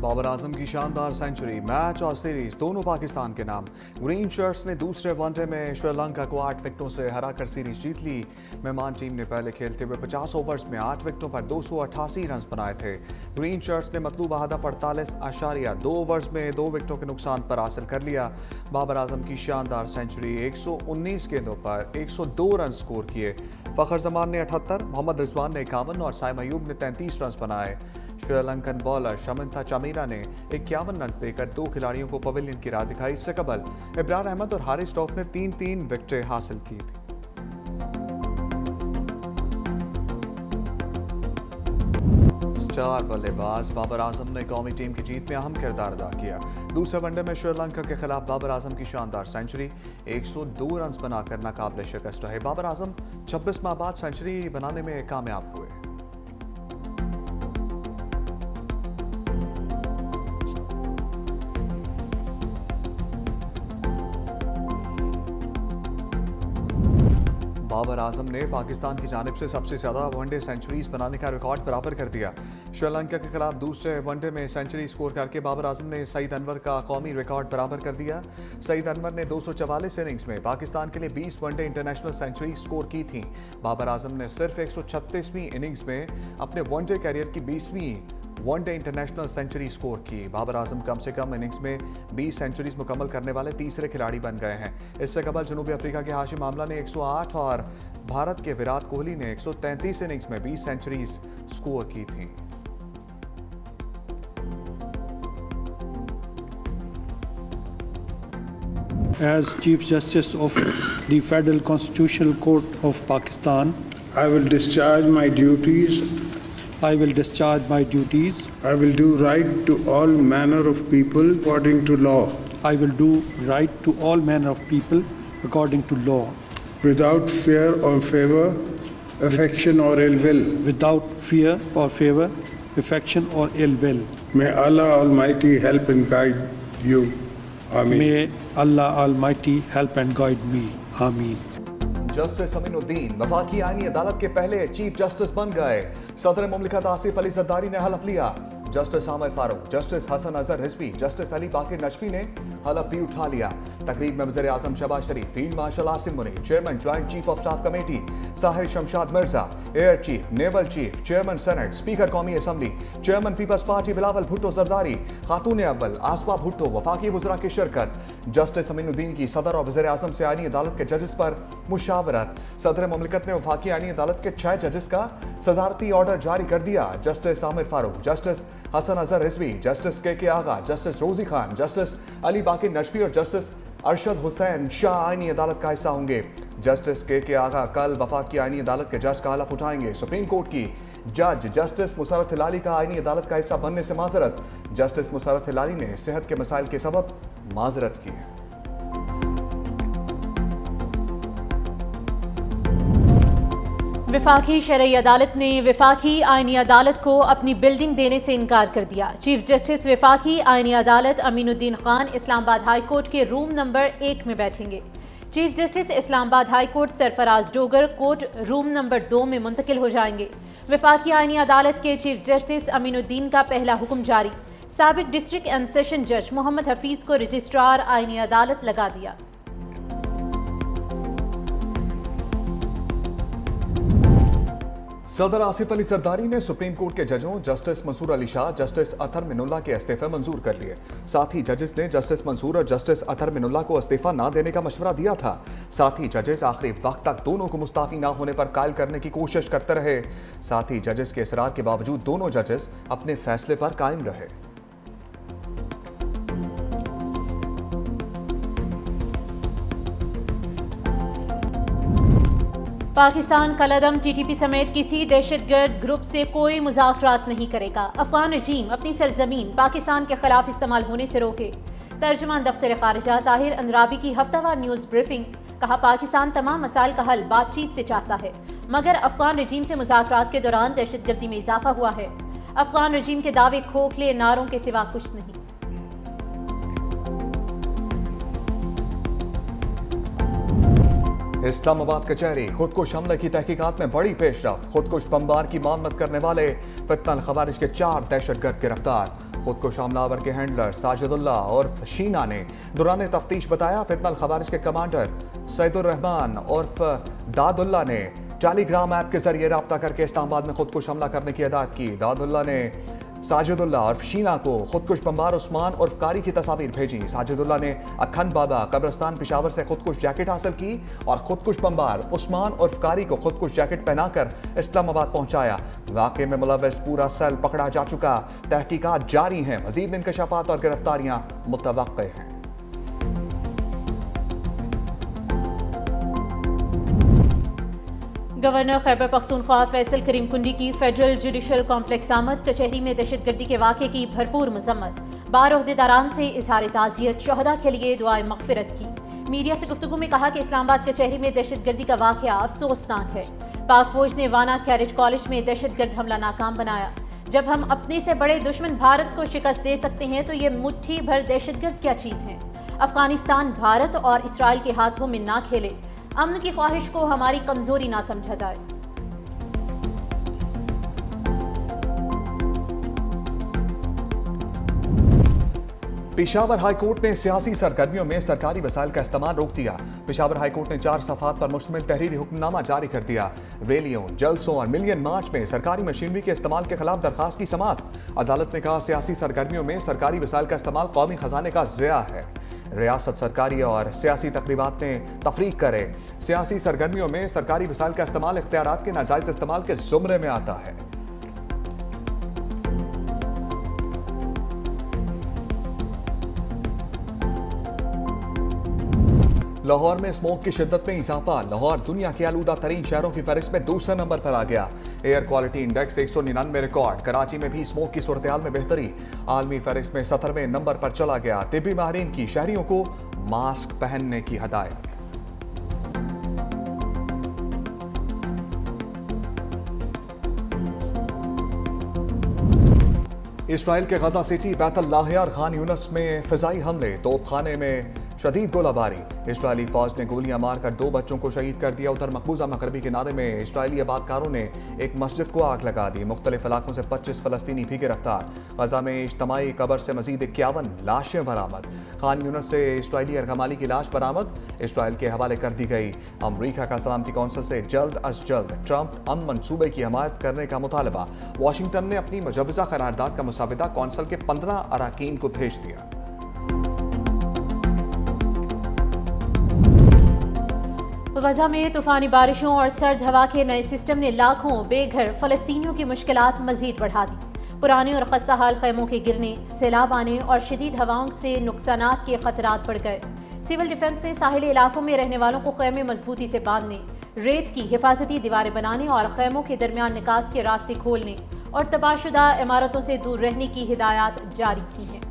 बाबर आजम की शानदार century, match और सीरीज दोनों पाकिस्तान के नाम। ग्रीन शर्ट्स ने दूसरे वनडे में श्रीलंका को 8 विकेटों से हराकर सीरीज जीत ली। मेहमान टीम ने पहले खेलते हुए 50 ओवर्स में 8 विकेटों पर 288 रन बनाए थे। ग्रीन शर्ट्स ने मतलूबा हदफ 48.2 ओवर्स में 2 विकेटों के नुकसान पर हासिल कर लिया। बाबर आजम की शानदार सेंचुरी, 119 गेंदों पर 102 रन स्कोर किए। फखर जमान ने 78, मोहम्मद रिजवान ने 51 और साइम अयूब ने 33 रन बनाए। श्रीलंकन बॉलर शमिंथा चमीरा ने 51 रन देकर 2 खिलाड़ियों को पवेलियन की राह दिखाई। इससे कबल इब्रार अहमद और हारिस रऊफ ने 3-3 विकेटें हासिल की थी। स्टार बल्लेबाज बाबर आजम ने कौमी टीम की जीत में अहम किरदार अदा किया। दूसरे वनडे में श्रीलंका के खिलाफ बाबर आजम की शानदार सेंचुरी, 102 रन बनाकर नाकाबिले शिकस्त रहे। बाबर आजम 26 माह बाद सेंचुरी बनाने में कामयाब हुए। बाबर आजम ने पाकिस्तान की जानिब से सबसे ज्यादा वनडे सेंचुरीज बनाने का रिकॉर्ड बराबर कर दिया। श्रीलंका के खिलाफ दूसरे वनडे में सेंचुरी स्कोर करके बाबर आजम ने सईद अनवर का कौमी रिकॉर्ड बराबर कर दिया। सईद अनवर ने 244 इनिंग्स में पाकिस्तान के लिए 20 वनडे इंटरनेशनल सेंचुरी स्कोर की थी। बाबर आजम ने सिर्फ 136वीं इनिंग्स में अपने वनडे कैरियर की 20वीं वनडे इंटरनेशनल सेंचुरी स्कोर की। बाबर आजम कम से कम इनिंग्स में 20 सेंचुरीज मुकम्मल करने वाले तीसरे खिलाड़ी बन गए हैं। इससे कबल जनूबी अफ्रीका के हाशिम आमला ने 108 और भारत के विराट कोहली ने 133 इनिंग्स में 20 सेंचुरीज स्कोर की थी। As Chief Justice of the Federal Constitutional Court of Pakistan, I will discharge my duties. I will discharge my duties. I will do right to all manner of people according to law, I will do right to all manner of people according to law, without fear or favor, affection or ill will. without fear or favor, affection or ill will. May Allah Almighty help and guide you. Ameen. May Allah Almighty help and guide me. Ameen. Justice Aminuddin वफाकी आईनी अदालत के पहले chief justice बन गए। सदर मुमलिकत आसिफ अली जरदारी ने हलफ लिया। Justice Aamir Farooq, justice Hasan Azhar Rizvi, justice Ali Baqir Najafi ने हलफ भी उठा लिया। तकरीब में वज़ीर आज़म Shehbaz Sharif, field marshal Asim Munir, chairman joint chief of staff committee Sahir Shamshad Mirza, air chief, naval chief, chairman senate, speaker कौमी असम्बली, चेयरमैन पीपल्स पार्टी बिलावल भुट्टो जरदारी, खातून अव्वल आसफा भुट्टो, वफाकी वज़रा की शिरकत। जस्टिस अमीनुद्दीन की सदर और वज़ीर आज़म से आईनी अदालत के जजेस पर मुशावरत। सदर मुमलिकत ने वफाकी आईनी अदालत के 6 जजेस का सदारती ऑर्डर जारी कर दिया। Justice Aamir Farooq, justice Hasan Azhar Rizvi, justice K Agha, justice Rozi Khan, justice Ali Baqir Najafi और जस्टिस अरशद हुसैन शाह आईनी अदालत का हिस्सा होंगे। जस्टिस के आगा कल वफाकी आईनी अदालत के जज का हलफ उठाएंगे। सुप्रीम कोर्ट की जज जस्टिस मुसरत हिलाली का आईनी अदालत का हिस्सा बनने से माजरत। जस्टिस मुसरत हिलाली ने सेहत के मसाइल के सबब माजरत की है। विफाकी शरई अदालत ने विफाकी आईनी अदालत को अपनी बिल्डिंग देने से इनकार कर दिया। चीफ जस्टिस विफाकी आईनी अदालत अमीनुद्दीन खान इस्लामाबाद हाई कोर्ट के रूम नंबर 1 में बैठेंगे। Chief justice Islamabad high court Sarfaraz Dogar court room number 2 में मुंतकिल हो जाएंगे। विफाकी आईनी अदालत के चीफ जस्टिस अमीनुद्दीन का पहला हुक्म जारी। साबिक डिस्ट्रिक्ट एंड सेशन जज मोहम्मद हफीज को रजिस्ट्रार आईनी अदालत लगा दिया। सदर आसिफ अली जरदारी ने सुप्रीम कोर्ट के जजों जस्टिस मंसूर अली शाह, जस्टिस अतहर मिनुल्ला के इस्तीफे मंजूर कर लिए। साथ ही जजेस ने जस्टिस मंसूर और जस्टिस अतहर मिनुल्ला को इस्तीफा ना देने का मशवरा दिया था। साथ ही जजेस आखिरी वक्त तक दोनों को मुस्ताफी ना होने पर कायल करने की कोशिश करते रहे। साथ ही जजेस के इसरार के बावजूद दोनों जजेस अपने फैसले पर कायम रहे। पाकिस्तान कलअदम टीटीपी समेत किसी दहशतगर्द ग्रुप से कोई मुज़ाकरात नहीं करेगा। अफगान रजीम अपनी सरजमीन पाकिस्तान के खिलाफ इस्तेमाल होने से रोके। तर्जुमान दफ्तर खारिजा ताहिर अंद्राबी की हफ्तावार न्यूज़ ब्रीफिंग। कहा, पाकिस्तान तमाम मसाइल का हल बातचीत से चाहता है, मगर अफगान रजीम से मुज़ाकरात के दौरान दहशतगर्दी में इजाफा हुआ है। अफगान रजीम के दावे खोखले नारों के सिवा कुछ नहीं। इस्लामाबाद कचहरी, खुदकुश हमले की तहकीकात में बड़ी पेशरफ्त। खुदकुश बमबार की मामलत करने वाले फित्ना खवारिज के 4 दहशतगर्द गिरफ्तार। खुदकुश हमलावर के हैंडलर साजिदुल्ला उर्फ शीना ने दौरान तफ्तीश बताया फितनल खवारिज के कमांडर सैदुर रहमान उर्फ दादुल्ला ने टेलीग्राम ऐप के जरिए रब्ता करके इस्लामाबाद में खुदकुश हमला करने की हदायत की। दादुल्ला ने साजिदुल्ला उर्फ शीना को खुदकुश बमबार उस्मान उर्फ कारी की तस्वीर भेजी। साजिदुल्ला ने अखंड बाबा कब्रिस्तान पेशावर से खुदकुश जैकेट हासिल की और खुदकुश बमबार उस्मान उर्फ कारी को खुदकुश जैकेट पहनाकर इस्लामाबाद पहुंचाया। वाकये में मुलव्वस पूरा सेल पकड़ा जा चुका। तहकीकात जारी हैं। मजीद इंकशाफात और गिरफ्तारियां मुतवक्के हैं। गवर्नर खैबर पख्तूनख्वा फैसल करीम कुंडी की फेडरल जुडिशल कॉम्प्लेक्स आमद कचहरी में दहशतगर्दी के वाक़े की भरपूर मजम्मत। 12 ओहदेदारान से इजहार ताज़ियत, शहदा के लिए दुआए मग़फ़िरत की। मीडिया से गुफ्तगू में कहा कि इस्लामाबाद कचहरी में दहशतगर्दी का वाक़या अफसोसनाक है। पाक फौज ने वाना कैरेज कॉलेज में दहशतगर्द हमला नाकाम बनाया। जब हम अपने से बड़े दुश्मन भारत को शिकस्त दे सकते हैं तो ये मुट्ठी भर दहशतगर्द क्या चीज़ है। अफगानिस्तान भारत और इसराइल के हाथों में ना खेले। अमन की ख्वाहिश को हमारी कमजोरी ना समझा जाए। पेशावर हाईकोर्ट ने सियासी सरगर्मियों में सरकारी वसाइल का इस्तेमाल रोक दिया। पेशावर हाईकोर्ट ने 4 सफ़ात पर मुश्तमिल तहरीरी हुक्मनामा जारी कर दिया। रैलियों, जलसों और मिलियन मार्च में सरकारी मशीनरी के इस्तेमाल के खिलाफ दरखास्त की समाअत। अदालत ने कहा सियासी सरगर्मियों में सरकारी वसाइल का इस्तेमाल कौमी खजाने का ज़िया है। रियासत सरकारी और सियासी तकरीबात में तफरीक करे। सियासी सरगर्मियों में सरकारी वसाइल का इस्तेमाल इख्तियारात के नाजायज इस्तेमाल के जुमरे में आता है। लाहौर में स्मोक की शिद्दत में इजाफा। लाहौर दुनिया के आलूदा तरीन शहरों की फहरिस्त में दूसरे नंबर पर आ गया। Air quality index 199 record. Karachi में भी स्मोक की सूरत हाल में बेहतरी। आलमी फहरिस्त में 17वें नंबर पर चला गया। तिब्बी माहिरीन की शहरियों को मास्क पहनने की हदायत। इसराइल के गजा सिटी बैतुल लाहिया और खान यूनस में फिजाई हमले। तोपखाने में शदीद गोलाबारी। इस्राएली फौज ने गोलियां मारकर 2 बच्चों को शहीद कर दिया। उधर मकबूजा मगरबी किनारे में इस्राएली आबादकारों ने एक मस्जिद को आग लगा दी। मुख्तलिफ इलाकों से 25 फलस्तीनी भी गिरफ्तार। गजा में इज्तमाई कब्र से मजीद 51 लाशें बरामद। खान यूनस से इस्राएली अरगमाली की लाश बरामद, इस्राएल के हवाले कर दी गई। अमरीका का सलामती कौंसिल से जल्द अज जल्द ट्रंप अमन मनसूबे की हमायत करने का मुतालबा। वाशिंगटन ने अपनी मुजव्वज़ा करारदाद का मुसाविदा कौंसिल के 15 अरकान को भेज दिया। गजा में तूफानी बारिशों और सर्द हवा के नए सिस्टम ने लाखों बेघर फलस्तीनियों की मुश्किलात मजीद बढ़ा दी। पुराने और खस्ता हाल खैमों के गिरने, सैलाब आने और शदीद हवाओं से नुकसानात के खतरात बढ़ गए। सिविल डिफेंस ने साहिली इलाकों में रहने वालों को खैमे मजबूती से बांधने, रेत की हिफाजती दीवारें बनाने और खैमों के दरमियान निकास के रास्ते खोलने और तबाहशुदा इमारतों से दूर रहने की हिदायत जारी की हैं।